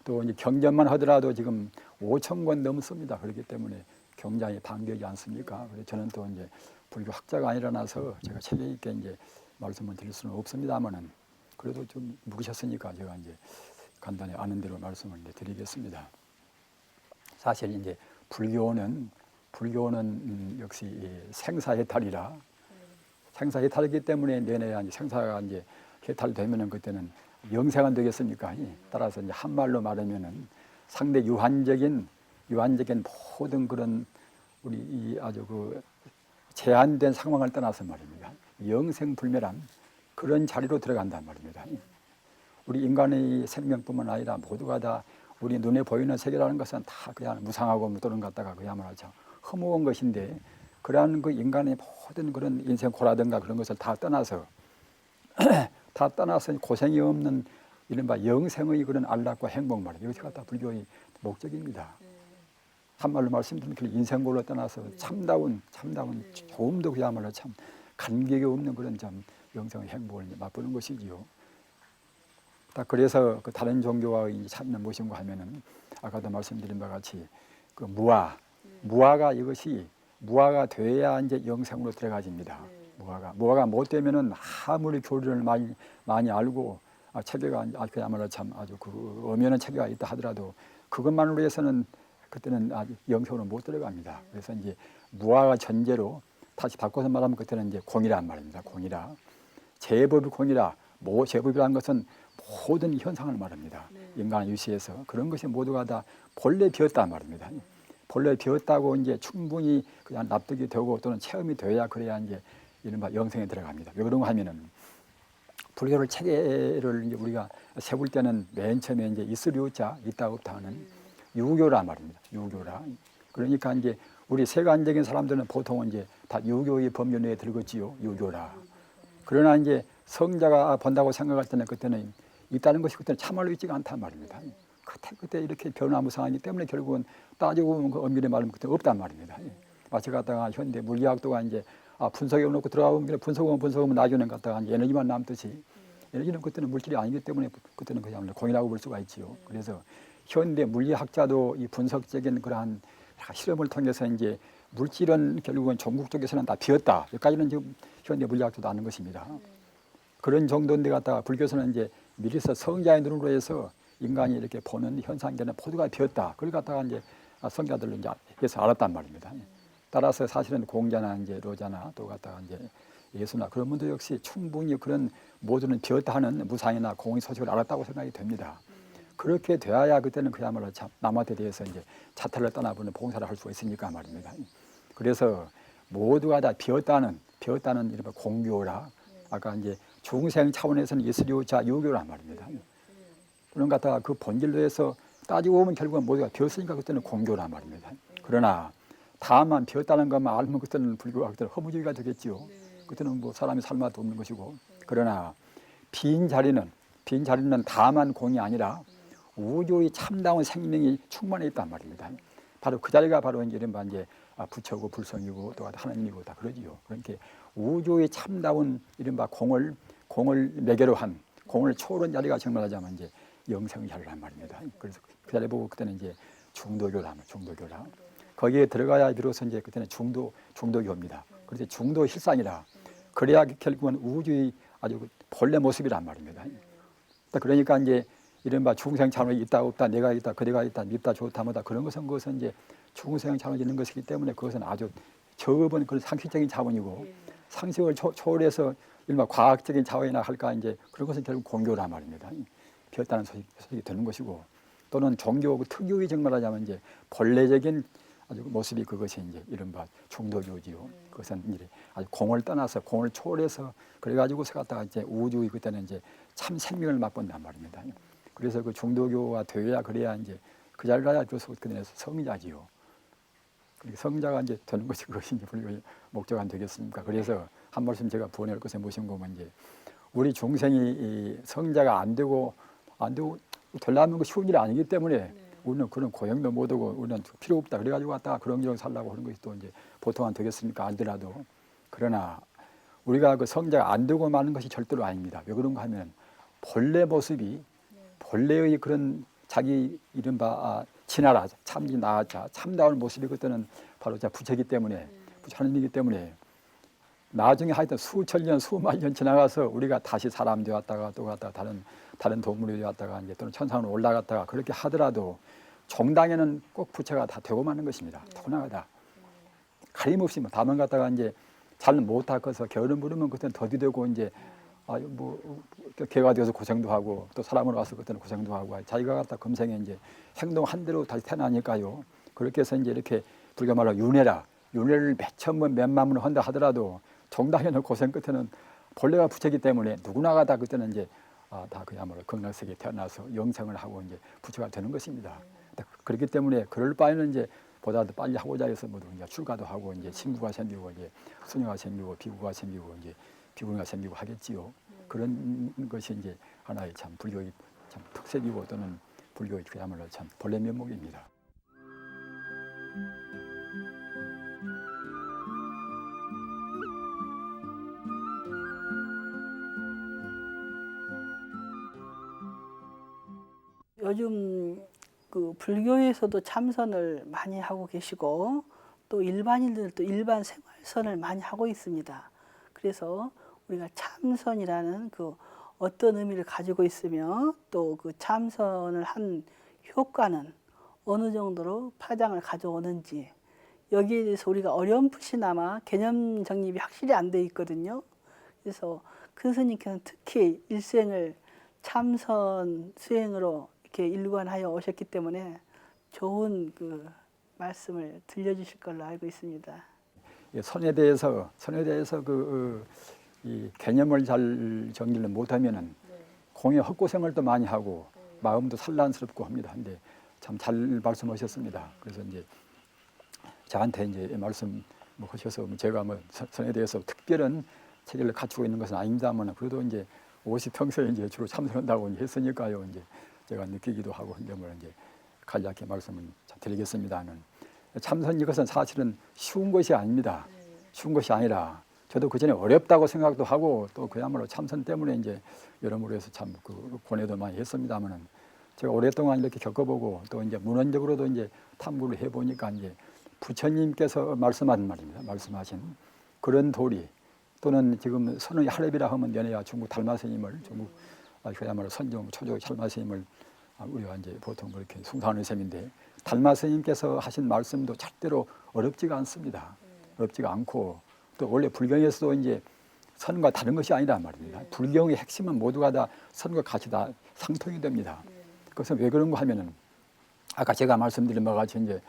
또 이제 경전만 하더라도 지금 5,000권 넘습니다. 그렇기 때문에 굉장히 반격이 않습니까? 그래서 저는 또 이제 불교 학자가 아니라서 제가 체계 있게 이제 말씀을 드릴 수는 없습니다만은 그래도 좀 묵으셨으니까 제가 이제 간단히 아는 대로 말씀을 이제 드리겠습니다. 사실 이제 불교는 역시 생사해탈이라 생사해탈이기 때문에 내내 생사가 이제 해탈되면은 그때는 영생은 되겠습니까? 따라서 이제 한말로 말하면은 상대 유한적인 모든 그런 우리 이 아주 그 제한된 상황을 떠나서 말입니다. 영생불멸한 그런 자리로 들어간단 말입니다. 우리 인간의 생명뿐만 아니라 모두가 다 우리 눈에 보이는 세계라는 것은 다 그냥 무상하고 또는 갖다가 그야말로 참 허무한 것인데, 그러한 그 인간의 모든 그런 인생고라든가 그런 것을 다 떠나서 고생이 없는 이른바 영생의 그런 안락과 행복 말이에요. 이것이 다 불교의 목적입니다. 한말로 말씀드리면 그 인생고를 떠나서 참다운 조금도 그야말로 참 간격이 없는 그런 참 영생의 행복을 맛보는 것이지요. 딱 그래서 그 다른 종교와의 차이는 무엇인가 하면은 아까도 말씀드린 바와 같이 그 무아가 돼야 이제 영생으로 들어가집니다. 무아가 못 되면은 아무리 교리를 많이 알고 체계가 그야말로 참 아주 그 엄연한 체계가 있다 하더라도 그것만으로 해서는 그때는 아주 영생으로 못 들어갑니다. 그래서 이제 무아가 전제로 다시 바꿔서 말하면 그때는 이제 공이란 말입니다. 공이라. 제법이 공이라. 제법이라는 것은 모든 현상을 말합니다. 인간의 유시에서 그런 것이 모두가 다 본래 비었단 말입니다. 본래 비었다고 이제 충분히 그냥 납득이 되고 또는 체험이 돼야 그래야 이제 이른바 영생에 들어갑니다. 왜 그런가 하면은 불교를 체계를 이제 우리가 세울 때는 맨 처음에 이제 있으리오자 있다 없다 하는 유교라 말입니다. 유교라. 그러니까 이제 우리 세간적인 사람들은 보통은 이제 다 유교의 법률 내에 들겠지요. 유교라. 그러나 이제 성자가 본다고 생각할 때는 그때는 있다는 것이 그때는 참말로 있지가 않단 말입니다. 그때 이렇게 변화무쌍하기 때문에 결국은 따지고 보면 그 엄밀히 말하면 그때 없단 말입니다. 마치 갖다가 현대 물리학도가 이제 분석해 놓고 들어가면 분석하면 나중에는 갖다가 에너지만 남듯이 에너지는 그때는 물질이 아니기 때문에 그때는 그냥 공이라고 볼 수가 있지요. 그래서 현대 물리학자도 이 분석적인 그러한 실험을 통해서 이제 물질은 결국은 종국 쪽에서는 다 비었다. 여기까지는 지금 현대 물리학자도 아는 것입니다. 그런 정도인데 갖다가 불교에서는 이제 미리서 성자의 눈으로 해서 인간이 이렇게 보는 현상들은 모두가 비었다. 그걸 갖다가 이제 성자들로 이제 해서 알았단 말입니다. 따라서 사실은 공자나 이제 로자나 또 갖다가 이제 예수나 그런 분들 역시 충분히 그런 모두는 비었다 하는 무상이나 공의 소식을 알았다고 생각이 됩니다. 그렇게 되어야 그때는 그야말로 남한테 대해서 이제 자타를 떠나보는 봉사를 할 수가 있으니까 말입니다. 그래서 모두가 다 비었다는 이른바 공교라. 아까 이제 중생 차원에서는 예수리오자 유교란 말입니다. 그런 것 같다가 그 본질로 해서 따지고 보면 결국은 모두가 비었으니까 그때는 공교란 말입니다. 그러나 다만 비었다는 것만 알면 그때는 불교가 그때는 허무주의가 되겠지요. 그때는 뭐 사람이 살맛도 없는 것이고. 그러나 빈 자리는 다만 공이 아니라 우주의 참다운 생명이 충만해 있단 말입니다. 바로 그 자리가 바로 이른바 이제 부처고 불성이고 또 하나님이고 다 그러지요. 그렇게 우주의 참다운 이른바 공을 매개로 한 공을 초월한 자리가 정말하자면 이제 영생의 자리란 말입니다. 그래서 그 자리 보고 그때는 이제 중도교라. 거기에 들어가야 비로소 이제 그때는 중도교입니다. 그래서 중도 실상이라. 그래야 결국은 우주의 아주 본래 모습이란 말입니다. 그러니까 이제 이른바 중생 차원이 있다 없다, 내가 있다, 그대가 있다, 밉다, 좋다, 뭐다 그런 그것은 이제 중생 차원이 있는 것이기 때문에 그것은 아주 적은 그런 상식적인 차원이고 상식을 초월해서 일반 과학적인 차원이나 할까 이제 그런 것은 결국 공교란 말입니다. 비었다는 소식이 되는 것이고 또는 종교 특유의 정말하자면 이제 본래적인 아주 모습이 그것이 이제 이른바 중도교지요. 그것은 이제 아주 공을 떠나서 공을 초월해서 그래가지고서 갖다가 이제 우주의 그때는 이제 참 생명을 맛본단 말입니다. 그래서 그 중도교가 되어야 그래야 이제 그 자리를 가야 비로소 그때는 성자지요. 성자가 이제 되는 것이 그것이 이제 불교의 목적 안 되겠습니까? 그래서 한 말씀 제가 부원할 것에 모신 거면 이제 우리 중생이 성자가 안 되고 되려면 그 쉬운 일이 아니기 때문에 우리는 그런 고행도 못하고 우리는 필요 없다 그래가지고 왔다가 그런저런 살라고 하는 것이 또 이제 보통 안 되겠습니까? 안 되라도. 그러나 우리가 그 성자가 안 되고 마는 것이 절대로 아닙니다. 왜 그런가 하면 본래 모습이 본래의 그런 자기 이른바 진하라 참지 나아자 참다운 모습이 그때는 바로 부처이기 때문에 부처 하나님이기 때문에 나중에 하여튼 수천 년 수만 년 지나가서 우리가 다시 사람 되었다가 또 갔다가 다른 동물이 되었다가 이제 또는 천상으로 올라갔다가 그렇게 하더라도 종당에는 꼭 부처가 다 되고 마는 것입니다. 누구나가 가림없이 다만 갔다가 이제 잘 못하고서 게으름 부르면 그때는 더디되고 이제 뭐 개가 되어서 고생도 하고 또 사람으로 와서 그때는 고생도 하고 자기가 갖다 금생에 이제 행동한 대로 다시 태어나니까요. 그렇게 해서 이제 이렇게 불교 말로 윤회를 몇 천번 몇 만번 한다 하더라도 정당에는 고생 끝에는 본래가 부처이기 때문에 누구나가 다 그때는 이제 다 그야말로 극락세계에 태어나서 영생을 하고 이제 부처가 되는 것입니다. 그렇기 때문에 그럴 바에는 이제 보다 더 빨리 하고자 해서 모두 이제 출가도 하고 이제 신부가 생기고 이제 수녀가 생기고 비구가 생기고 이제 비구가 생기고 하겠지요. 그런 것이 이제 하나의 참 불교의 참 특색이고 또는 불교의 그야말로 참 본래 면목입니다. 요즘 그 불교에서도 참선을 많이 하고 계시고 또 일반인들도 일반 생활선을 많이 하고 있습니다. 그래서 우리가 참선이라는 그 어떤 의미를 가지고 있으며 또 그 참선을 한 효과는 어느 정도로 파장을 가져오는지 여기에 대해서 우리가 어렴풋이나마 개념 정립이 확실히 안 돼 있거든요. 그래서 큰 스님께서는 특히 일생을 참선 수행으로 이렇게 일관하여 오셨기 때문에 좋은 그 말씀을 들려주실 걸로 알고 있습니다. 선에 대해서 이 개념을 잘 정리를 못하면은 공의 헛고생을 또 많이 하고 마음도 산란스럽고 합니다. 근데 참 잘 말씀하셨습니다. 그래서 이제 저한테 이제 말씀 뭐 하셔서 제가 뭐 선에 대해서 특별한 체계를 갖추고 있는 것은 아닙니다만 그래도 이제 50평소에 이제 주로 참선한다고 했으니까요. 이제 제가 느끼기도 하고 한데 뭐 이제 간략히 말씀을 드리겠습니다는 참선 이것은 사실은 쉬운 것이 아닙니다. 쉬운 것이 아니라 저도 그 전에 어렵다고 생각도 하고 또 그야말로 참선 때문에 이제 여러모로 해서 참 그 고뇌도 많이 했습니다만은 제가 오랫동안 이렇게 겪어보고 또 이제 문헌적으로도 이제 탐구를 해보니까 이제 부처님께서 말씀하신 말입니다. 말씀하신 그런 도리 또는 지금 선의 하랩이라 하면 연해야 중국 달마 스님을 중국 그야말로 선종 초조 달마 스님을 우리가 이제 보통 그렇게 숭상하는 셈인데 달마 스님께서 하신 말씀도 절대로 어렵지가 않습니다. 어렵지가 않고 또 원래 불경에서도 이제 선과 다른 것이 아니란 말입니다. 불경의 핵심은 모두가 다 선과 같이 다 상통이 됩니다. 그래서 왜 그런가 하면은 아까 제가 말씀드린 바와 같이 이제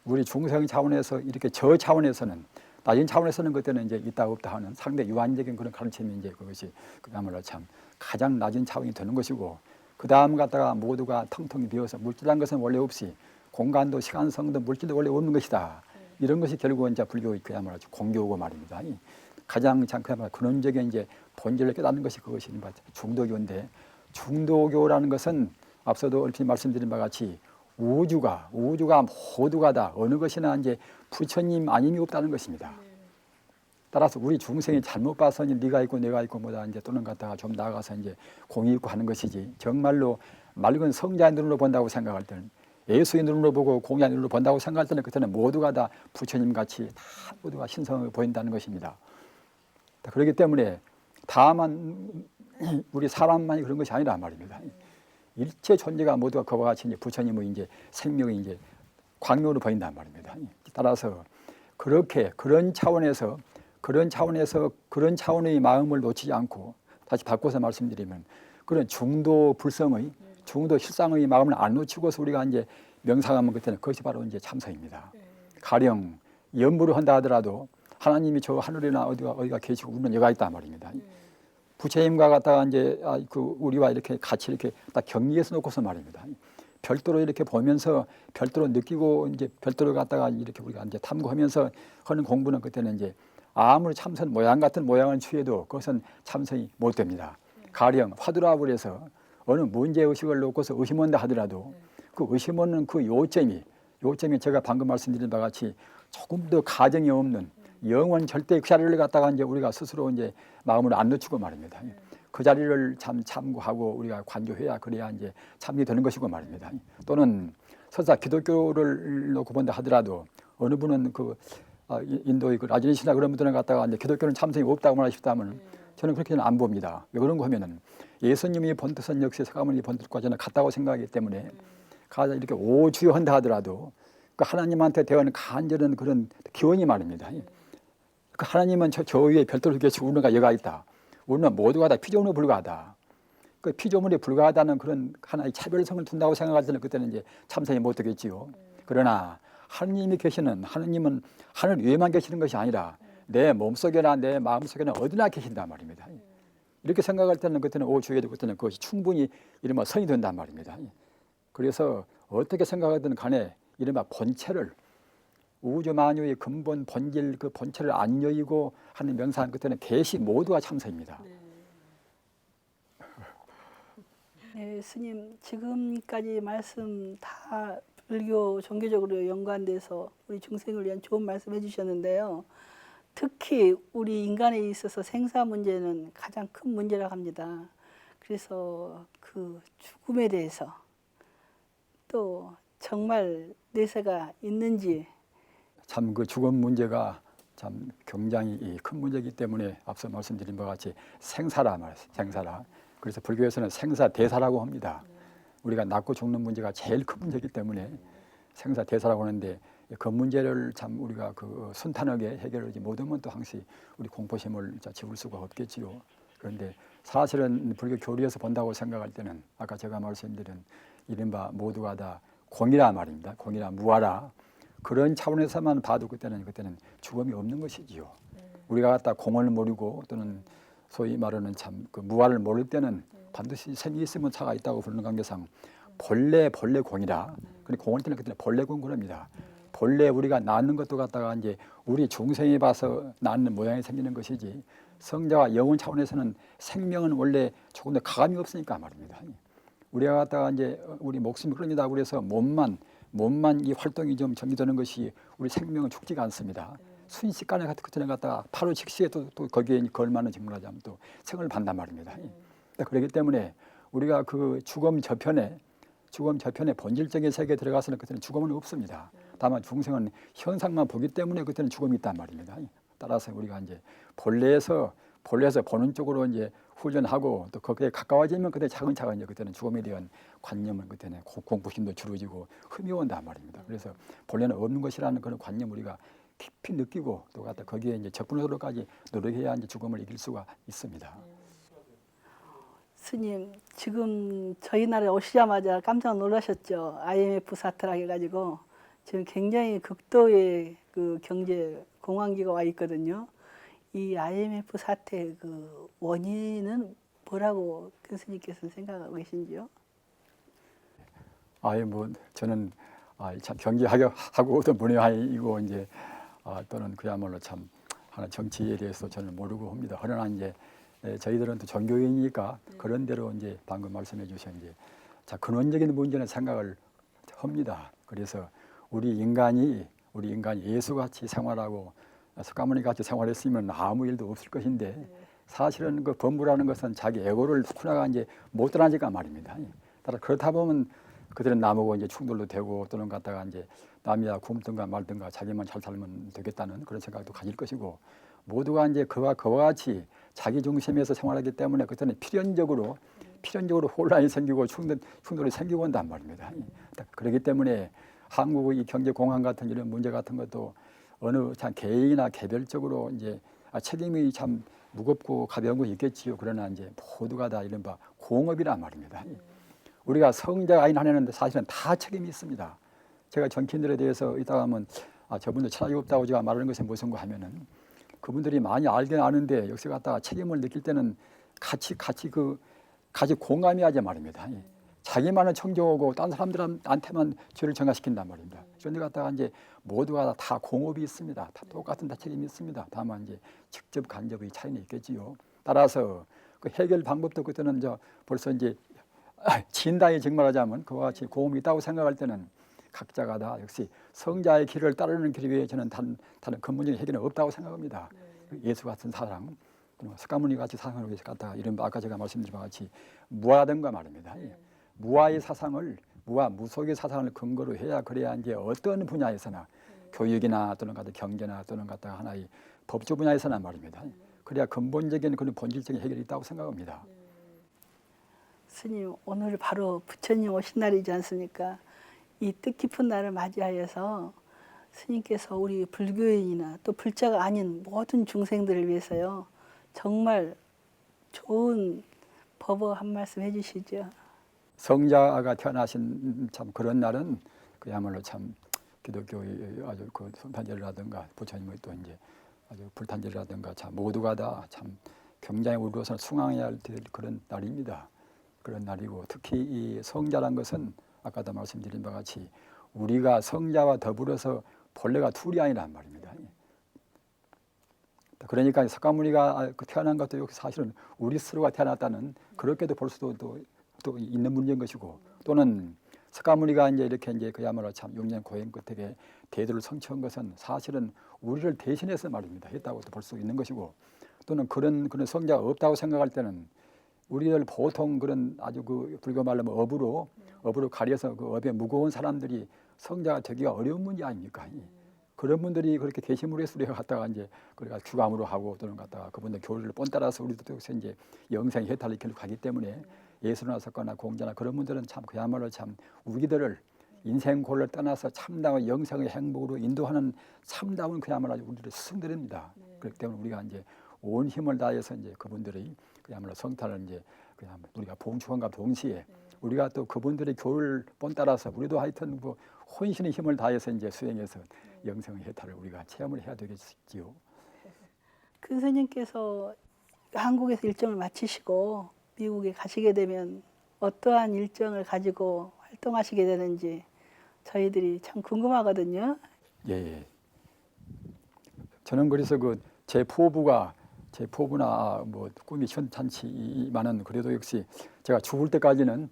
우리 중생 차원에서 이렇게 저 차원에서는 낮은 차원에서는 그때는 이제 있다 없다 하는 상대 유한적인 그런 가르침이 이제 그것이 그야말로 참 가장 낮은 차원이 되는 것이고 그 다음 갖다가 모두가 텅텅이 비어서 물질한 것은 원래 없이 공간도 시간성도 물질도 원래 없는 것이다. 이런 것이 결국은 이제 불교의 그야말로 공교고 말입니다. 가장 참 그야말로 근원적인 이제 본질을 깨닫는 것이 그것이 중도교인데 중도교라는 것은 앞서도 얼핏 말씀드린 바와 같이 우주가 모두가 다 어느 것이나 이제 부처님 아님이 없다는 것입니다. 따라서 우리 중생이 잘못 봐서니 네가 있고 내가 있고 뭐다 이제 또는 갖다가 좀 나아가서 이제 공이 있고 하는 것이지 정말로 맑은 성자의 눈으로 본다고 생각할 때는 예수의 눈으로 보고 공의 눈으로 본다고 생각할 때는 그때는 모두가 다 부처님 같이 다 모두가 신성을 보인다는 것입니다. 그렇기 때문에 다만 우리 사람만이 그런 것이 아니라 말입니다. 일체 존재가 모두가 그와 같이 이제 부처님의 이제 생명이 이제 광명으로 보인단 말입니다. 따라서 그렇게 그런 차원에서 그런 차원의 마음을 놓치지 않고 다시 바꿔서 말씀드리면 그런 중도 불성의 중도 실상의 마음을 안 놓치고서 우리가 이제 명상하면 그때는 그것이 바로 이제 참선입니다. 가령 염불을 한다 하더라도 하나님이 저 하늘이나 어디가 계시고 우리는 여가 있단 말입니다. 부처님과 갖다가 이제 그 우리와 이렇게 같이 이렇게 딱 격리해서 놓고서 말입니다. 별도로 이렇게 보면서 별도로 느끼고 이제 별도로 갖다가 이렇게 우리가 이제 탐구하면서 하는 공부는 그때는 이제 아무리 참선 모양 같은 모양을 취해도 그것은 참선이 못 됩니다. 가령 화두라고 해서 어느 문제 의식을 놓고서 의심한다 하더라도 그 의심하는 그 요점이 제가 방금 말씀드린 바와 같이 조금 더 가정이 없는 영원 절대 그 자리를 갖다가 이제 우리가 스스로 이제 마음을 안 놓치고 말입니다. 그 자리를 참고하고 우리가 관조해야 그래야 이제 참이 되는 것이고 말입니다. 또는 설사 기독교를 놓고 본다 하더라도 어느 분은 그 인도의 그 라지니 신화 그런 분들은 갖다가 이제 기독교는 참선이 없다고 말하시다면 저는 그렇게는 안 봅니다. 왜 그런 거 하면은 예수님이 본 뜻은 역시 서가모니 본 뜻과 저는 같다고 생각하기 때문에 가장 이렇게 오주한다 하더라도 그 하나님한테 대하는 간절한 그런 기원이 말입니다. 그 하나님은 저 위에 별도로 계시고 우리가 여가 있다. 우리는 모두가 다 피조물에 불과하다. 그 피조물에 불과하다는 그런 하나의 차별성을 둔다고 생각할 때는 그때는 이제 참선이 못 되겠지요. 그러나 하느님이 계시는 하느님은 하늘 위에만 계시는 것이 아니라 내 몸속에나 내 마음속에나 어디나 계신단 말입니다. 이렇게 생각할 때는 그때는 오주에도 그때는 그것이 충분히 이른바 성이 된단 말입니다. 그래서 어떻게 생각하든 간에 이른바 본체를 우주 만유의 근본 본질 그 본체를 안 여의고 하는 명상 그때는 계시 모두가 참선입니다. 네, 스님 지금까지 말씀 다 불교 종교적으로 연관돼서 우리 중생을 위한 좋은 말씀 해주셨는데요. 특히 우리 인간에 있어서 생사 문제는 가장 큰 문제라고 합니다. 그래서 그 죽음에 대해서 또 정말 내세가 있는지 참 그 죽음 문제가 참 굉장히 큰 문제이기 때문에 앞서 말씀드린 바와 같이 생사라 말이에요. 생사라. 그래서 불교에서는 생사대사라고 합니다. 우리가 낳고 죽는 문제가 제일 큰 문제이기 때문에 생사대사라고 하는데 그 문제를 참 우리가 그 순탄하게 해결하지 못하면 또 항시 우리 공포심을 지울 수가 없겠지요. 그런데 사실은 불교 교리에서 본다고 생각할 때는 아까 제가 말씀드린 이른바 모두가 다 공이라 말입니다. 공이라 무아라. 그런 차원에서만 봐도 그때는 죽음이 없는 것이지요. 우리가 갖다 공을 모르고 또는 소위 말하는 참 그 무아를 모를 때는 반드시 생이 있으면 차가 있다고 부르는 관계상 본래 공이라. 근데 공을 때는 그때는 본래 공 그럽니다. 본래 우리가 낳는 것도 갖다가 이제 우리 중생이 봐서 낳는 모양이 생기는 것이지 성자와 영혼 차원에서는 생명은 원래 조금 더 가감이 없으니까 말입니다. 우리가 갖다가 이제 우리 목숨이 흐릅니다. 그래서 몸만 이 활동이 좀 전개되는 것이 우리 생명은 죽지가 않습니다. 순식간에 그때는 갖다가 바로 즉시에 또 거기에 걸맞는 직무를 하자면 또 생을 받단 말입니다. 그렇기 때문에 우리가 그 죽음 저편에 본질적인 세계에 들어가서는 그때는 죽음은 없습니다. 다만 중생은 현상만 보기 때문에 그때는 죽음이 있단 말입니다. 따라서 우리가 이제 본래에서 보는 쪽으로 이제 후전하고 또 거기에 가까워지면 그때 차근차근 이제 그때는 죽음에 대한 관념은 그때는 공포심도 줄어지고 흠이 온단 말입니다. 그래서 본래는 없는 것이라는 그런 관념 우리가 깊이 느끼고 또 갖다 거기에 이제 접근하도록까지 노력해야 이제 죽음을 이길 수가 있습니다. 스님 지금 저희 나라에 오시자마자 깜짝 놀라셨죠. IMF 사태라 해가지고 지금 굉장히 극도의 그 경제 공황기가 와 있거든요. 이 IMF 사태 그 원인은 뭐라고 교수님께서 생각하고 계신지요? 저는 참 경제하고 어떤 분야이고 이제 또는 그야말로 참 하나 정치에 대해서 저는 모르고 합니다. 그러나 이제 저희들은 또 종교인이니까 그런 대로 이제 방금 말씀해 주신 이제 근원적인 문제는 생각을 합니다. 그래서 우리 인간이 예수같이 생활하고 석가모니 같이 생활했으면 아무 일도 없을 것인데 사실은 그 범부라는 것은 자기 에고를 하나가 이제 못 드러나니까 말입니다. 따라 그렇다 보면 그들은 나무고 이제 충돌도 되고 또는 갖다가 이제 남이야 굶든가 말든가 자기만 잘 살면 되겠다는 그런 생각도 가질 것이고 모두가 이제 그와 같이 자기 중심에서 생활하기 때문에 그때는 필연적으로 혼란이 생기고 충돌이 생기고 온단 말입니다. 그렇기 때문에 한국의 이 경제 공황 같은 이런 문제 같은 것도 어느 참 개인이나 개별적으로 이제 책임이 참 무겁고 가벼운 거 있겠지요. 그러나 이제 모두가 다 이른바 공업이란 말입니다. 우리가 성자가 아닌 한에는 사실은 다 책임이 있습니다. 제가 정치인들에 대해서 이따가 하면 저분들 철학이 없다고 제가 말하는 것이 무슨 거 하면은 그분들이 많이 알긴 아는데 역시 갖다가 책임을 느낄 때는 같이 공감이 하자 말입니다. 자기만은 청정하고 다른 사람들한테만 죄를 전가시킨단 말입니다. 그런데 갖다가 이제 모두가 다 공업이 있습니다. 다 똑같은 다 책임이 있습니다. 다만 이제 직접 간접의 차이는 있겠지요. 따라서 그 해결 방법도 그때는 벌써 이제 진단이 정말하자면 그와 같이 공업이 있다고 생각할 때는 각자가 다 역시 성자의 길을 따르는 길 위에 저는 다른 근본적인 해결은 없다고 생각합니다. 예수 같은 사상, 석가모니 같이 사상을 위해서 갖다가 이런 아까 제가 말씀드린 바 같이 무아든가 말입니다. 무아의 사상을 무속의 사상을 근거로 해야 그래야 이제 어떤 분야에서나 교육이나 또는 갖다 경제나 또는 갖다가 하나의 법조 분야에서나 말입니다. 그래야 근본적인 그런 본질적인 해결이 있다고 생각합니다. 스님 오늘 바로 부처님 오신 날이지 않습니까? 이 뜻깊은 날을 맞이하여서 스님께서 우리 불교인이나 또 불자가 아닌 모든 중생들을 위해서요 정말 좋은 법어 한 말씀 해주시죠. 성자가 태어나신 참 그런 날은 그야말로 참 기독교의 아주 그 성탄절이라든가 부처님의 또 이제 아주 불탄절이라든가 참 모두가 다 참 굉장히 우리로서는 숭앙해야 할 그런 날입니다. 그런 날이고 특히 이 성자란 것은 아까도 말씀드린 바와 같이 우리가 성자와 더불어서 본래가 둘이 아니란 말입니다. 그러니까 석가모니가 태어난 것도 사실은 우리 스스로가 태어났다는 그렇게도 볼 수도 또 있는 문제인 것이고 또는 석가모니가 이제 이렇게 이제 그야말로 참 6년 고행 끝에 대도를 성취한 것은 사실은 우리를 대신해서 말입니다. 했다고도 볼 수 있는 것이고 또는 그런 성자가 없다고 생각할 때는 우리들 보통 그런 아주 그 불교 말로 업으로 가려서 그 업에 무거운 사람들이 성자가 되기가 어려운 문제 아닙니까? 그런 분들이 그렇게 계심으로 해서 우리가 갖다가 이제 그래가 주감으로 하고 또는 갖다가 그분들 교리를 본 따라서 우리도 여기서 이제 영생 해탈을 이끌고 가기 때문에 예수나 석가나 공자나 그런 분들은 참 그야말로 참 우리들을 인생 골을 떠나서 참다운 영생의 행복으로 인도하는 참다운 그야말로 우리를 스승들입니다. 그렇기 때문에 우리가 이제 온 힘을 다해서 이제 그분들이 그야말로 성탄을 이제 그냥 우리가 봉축함과 동시에 우리가 또 그분들의 교를 본 따라서 우리도 하여튼 뭐 혼신의 힘을 다해서 이제 수행해서 영생의 해탈을 우리가 체험을 해야 되겠지요. 큰 스님께서 한국에서 일정을 마치시고 미국에 가시게 되면 어떠한 일정을 가지고 활동하시게 되는지 저희들이 참 궁금하거든요. 예. 저는 그래서 그 제 포부나 뭐 꿈이 현탄치만은 그래도 역시 제가 죽을 때까지는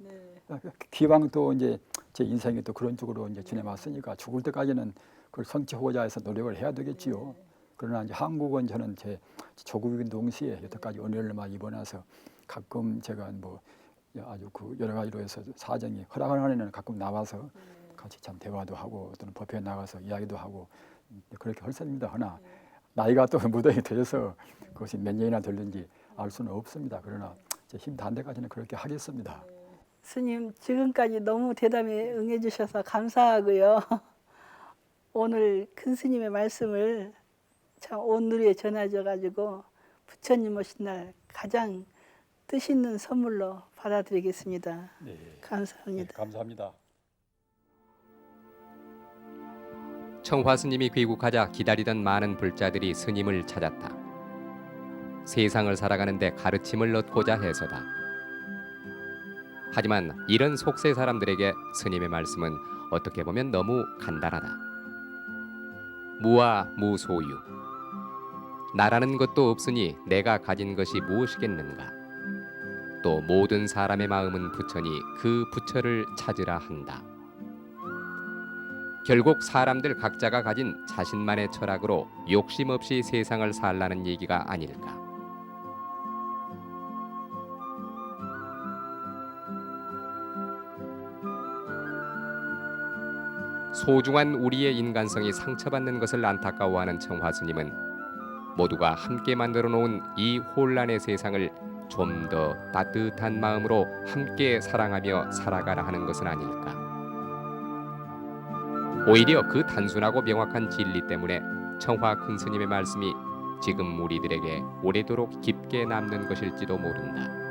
기왕 또 이제 제 인생이 또 그런 쪽으로 이제 지내왔으니까 죽을 때까지는 그걸 성취하고자 해서 노력을 해야 되겠지요. 그러나 이제 한국은 저는 제 조국인 동시에 여태까지 은혜를 많이 입어놔서 가끔 제가 뭐 아주 그 여러 가지로 해서 사정이 허락하는 한에는 가끔 나와서 같이 참 대화도 하고 또는 법회에 나가서 이야기도 하고 그렇게 할 셈입니다. 하나 나이가 또 무더히 들어서 그것이 몇 년이나 됐는지 알 수는 없습니다. 그러나 제 힘 닿는 데까지는 그렇게 하겠습니다. 스님 지금까지 너무 대담에 응해 주셔서 감사하고요. 오늘 큰 스님의 말씀을 참 온 누리에 전해져 가지고 부처님 오신 날 가장 뜻 있는 선물로 받아들이겠습니다. 네. 감사합니다. 네, 감사합니다. 청화 스님이 귀국하자 기다리던 많은 불자들이 스님을 찾았다. 세상을 살아가는데 가르침을 얻고자 해서다. 하지만 이런 속세 사람들에게 스님의 말씀은 어떻게 보면 너무 간단하다. 무와 무소유. 나라는 것도 없으니 내가 가진 것이 무엇이겠는가. 또 모든 사람의 마음은 부처니 그 부처를 찾으라 한다. 결국 사람들 각자가 가진 자신만의 철학으로 욕심 없이 세상을 살라는 얘기가 아닐까. 소중한 우리의 인간성이 상처받는 것을 안타까워하는 청화 스님은 모두가 함께 만들어 놓은 이 혼란의 세상을 좀 더 따뜻한 마음으로 함께 사랑하며 살아가라 하는 것은 아닐까. 오히려 그 단순하고 명확한 진리 때문에 청화 큰 스님의 말씀이 지금 우리들에게 오래도록 깊게 남는 것일지도 모른다.